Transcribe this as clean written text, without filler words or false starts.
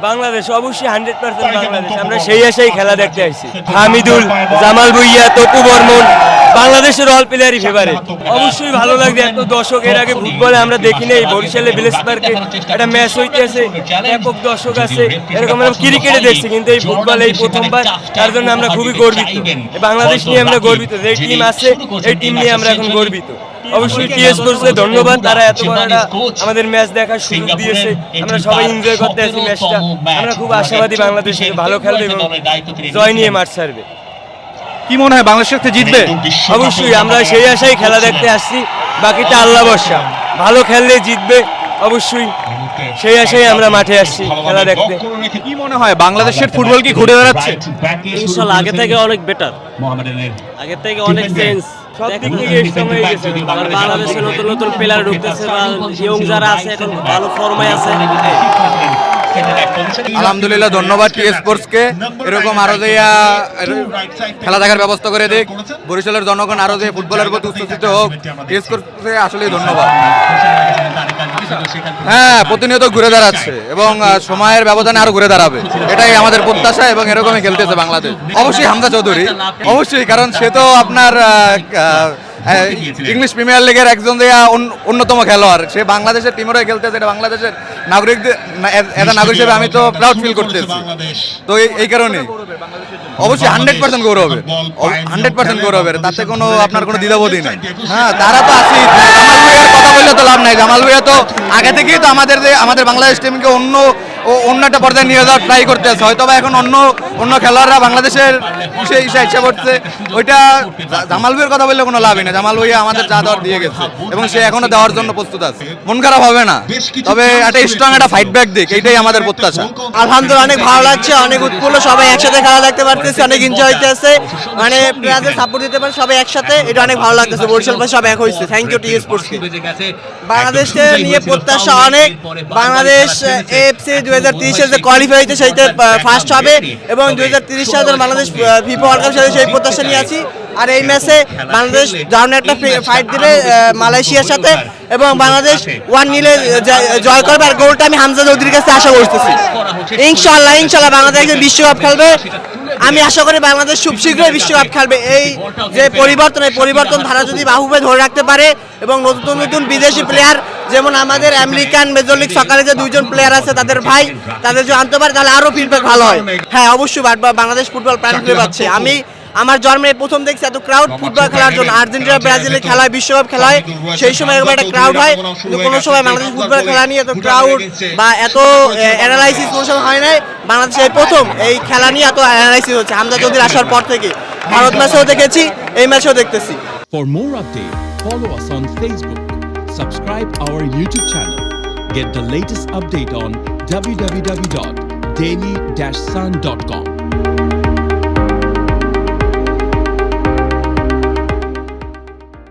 বাংলাদেশ অবশ্যই 100% বাংলাদেশ। আমরা সেই আশাই খেলা দেখতে আসছি। হামিদুল, জামাল ভুইয়া, তপু বর্মন বাংলাদেশের অল প্লেয়ারই ফেভারিট। অবশ্যই ভালো লাগবে। এত দর্শক এর আগে ফুটবলে আমরা দেখি নাই। বরিশালে ভিলেজ পার্কে একটা ম্যাচ হইতেছে, ব্যাপক দর্শক আছে, এরকম আমরা ক্রিকেটে দেখছি, কিন্তু এই ফুটবল এই প্রথমবার। তার জন্য আমরা খুবই গর্বিত। বাংলাদেশ নিয়ে আমরা গর্বিত, যে টিম আছে এই টিম নিয়ে আমরা এখন গর্বিত। অবশ্যই টিএস স্পোর্টসকে ধন্যবাদ, তারা এত বড় একটা আমাদের ম্যাচ দেখার সুযোগ দিয়েছে। আমরা সবাই এনজয় করতে আছি ম্যাচটা। আমরা খুব আশাবাদী বাংলাদেশ ভালো খেলবে এবং জয় নিয়ে মাঠ ছাড়বে। কি মনে হয় বাংলাদেশ সাথে জিতবে? অবশ্যই আমরা সেই আশাই খেলা দেখতে আসছি, বাকিটা আল্লাহ ভরসা। ভালো খেললে জিতবে অবশ্যই, সেই আশাই আমরা মাঠে আসছি খেলা দেখতে। কি মনে হয় বাংলাদেশের ফুটবল কি ঘুরে দাঁড়াচ্ছে? ইনশাআল্লাহ আগে থেকে অনেক বেটার, আগে থেকে অনেক চেঞ্জ, সব দিক থেকে স্ট্রং হয়ে গেছে। বাংলাদেশে নতুন নতুন প্লেয়ার ঢুকতেছে বা ইয়ং যারা আছে এখন ভালো ফর্মে আছে। আলহামদুলিল্লাহ, ধন্যবাদ টিএস স্পোর্টসকে। এরকম আরো যে খেলা দেখার ব্যবস্থা করে দিক, বরিশালের জনগণ আরো যে ফুটবলের প্রতি উচ্ছ্বসিত হোক। টিএস স্পোর্টসকে আসলে ধন্যবাদ। হ্যাঁ, প্রতিনিয়ত ঘুরে দাঁড়াচ্ছে এবং সময়ের ব্যবধানে আরো ঘুরে দাঁড়াবে, এটাই আমাদের প্রত্যাশা এবং এরকমই খেলতেছে বাংলাদেশ। অবশ্যই হামজা চৌধুরী, অবশ্যই, কারণ সে তো আপনার ইংলিশ প্রিমিয়ার লিগের একজন অন্যতম খেলোয়াড়। সে বাংলাদেশের টিমেরও খেলতেছে, এটা বাংলাদেশের নাগরিকদের নাগরিক হিসেবে আমি তো প্রাউড ফিল করতেছি। তো এই কারণে অবশ্যই 100% গৌরব হবে, 100% গৌরব হবে, তাতে কোনো আপনার কোনো দ্বিধাবোধই নাই। হ্যাঁ, তারা তো আছে। জামাল ভুইয়ার কথা বললে তো লাভ নাই। জামাল ভুইয়া তো আগে থেকেই তো আমাদের বাংলাদেশ টিমকে অন্য একটা পর্যায়ে নিয়ে যাওয়ার ট্রাই করতে আছে। হয়তো বা এখন অন্য খেলোয়াড়রা বাংলাদেশের ইচ্ছা করছে, ওইটা জামাল ভুইয়ার কথা বললে কোনো লাভই না। জামাল ভুইয়া আমাদের যা দেওয়ার দিয়ে গেছে এবং সে এখনো দেওয়ার জন্য প্রস্তুত আছে। মন খারাপ হবে না, তবে একটা স্ট্রং একটা ফাইট ব্যাক দিক, এইটাই আমাদের প্রত্যাশা। আলহামদুলিল্লাহ অনেক ভালো লাগছে, অনেক উৎফুল্ল, সবাই একসাথে খেলা দেখতে পারতেছি, অনেক এনজয় হইতেছে, মানে প্লেয়ারদের সাপোর্ট দিতে পারে সবাই একসাথে, এটা অনেক ভালো লাগতেছে। বরিশাল ভাই সব এক হইছে। থ্যাংক ইউ টিএস স্পোর্টসকে। বাংলাদেশকে নিয়ে প্রত্যাশা অনেক। বাংলাদেশ এএফসি 2030 যে কোয়ালিফাই হইতে সেইটা ফার্স্ট হবে এবং 2030 সালে বাংলাদেশ ফিফা ওয়ার্ল্ড কাপ সেই প্রত্যাশা নিয়ে আছি। আর এই ম্যাচে বাংলাদেশ দারুণ একটা ফাইট দিবে মালয়েশিয়ার সাথে এবং বাংলাদেশ 1-0 জয় করবে। আর গোলটা আমি হামজা চৌধুরীর কাছে আশা করতেছি। ইনশাআল্লাহ বাংলাদেশ বিশ্বকাপ খেলবে। আমি আশা করি বাংলাদেশ খুব শীঘ্রই বিশ্বকাপ খেলবে। এই যে পরিবর্তন ধারা যদি বাহুবে ধরে রাখতে পারে এবং নতুন নতুন বিদেশি প্লেয়ার, যেমন আমাদের আমেরিকান মেজর লিগ সকারে যে 2জন প্লেয়ার আছে তাদের তাদের যদি আনতে পারে তাহলে আরো ফিডব্যাক ভালো হয়। হ্যাঁ, অবশ্যই বাংলাদেশ ফুটবল প্রাণ খুলে পাচ্ছে। আমি আমার জন্মে প্রথম দেখছি এত ক্রাউড ফুটবল খেলার জন্য। আর্জেন্টিনা ব্রাজিলে খেলায়, বিশ্বকাপ খেলায় সেই সময় এরকম একটা ক্রাউড হয়, কিন্তু কোনো সময় বাংলাদেশ ফুটবল খেলা নিয়ে এত ক্রাউড বা এত অ্যানালাইসিস কোনো সময় হয় নাই। বাংলাদেশে এই প্রথম এই খেলা নিয়ে এত অ্যানালাইসিস হচ্ছে হামজা চৌধুরী আসার পর থেকে। ভারত ম্যাচেও দেখেছি, এই ম্যাচেও দেখতেছি। For more updates, follow us on Facebook, subscribe our YouTube channel, get the latest update on www.daily-sun.com.